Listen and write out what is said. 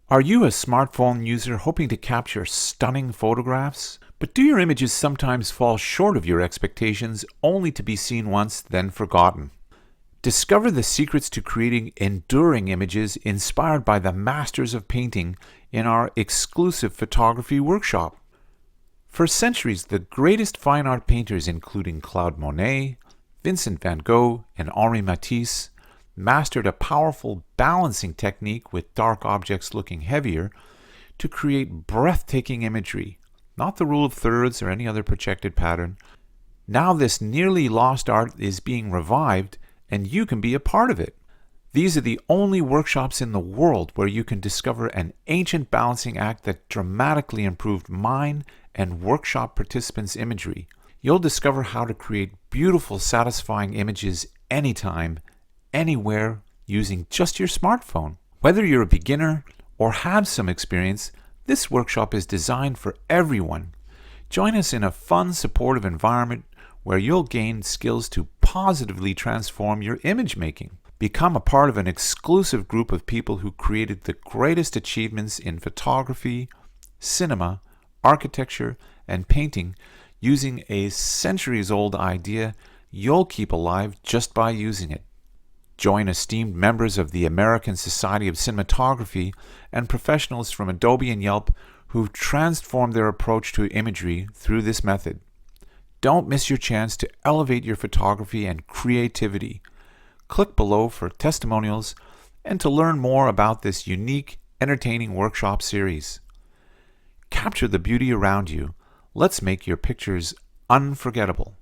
Are you a smartphone user hoping to capture stunning photographs? But do your images sometimes fall short of your expectations, only to be seen once, then forgotten? Discover the secrets to creating enduring images inspired by the masters of painting in our exclusive photography workshop. For centuries, the greatest fine art painters, including Claude Monet, Vincent van Gogh, and Henri Matisse, mastered a powerful balancing technique with dark objects looking heavier to create breathtaking imagery, not the rule of thirds or any other projected pattern. Now this nearly lost art is being revived, and you can be a part of it. These are the only workshops in the world where you can discover an ancient balancing act that dramatically improved mine and workshop participants' imagery. You'll discover how to create beautiful, satisfying images anytime, anywhere, using just your smartphone. Whether you're a beginner or have some experience, this workshop is designed for everyone. Join us in a fun, supportive environment where you'll gain skills to positively transform your image making. Become a part of an exclusive group of people who created the greatest achievements in photography, cinema, architecture, and painting using a centuries-old idea you'll keep alive just by using it. Join esteemed members of the American Society of Cinematography and professionals from Adobe and Yelp who've transformed their approach to imagery through this method. Don't miss your chance to elevate your photography and creativity. Click below for testimonials and to learn more about this unique, entertaining workshop series. Capture the beauty around you. Let's make your pictures unforgettable.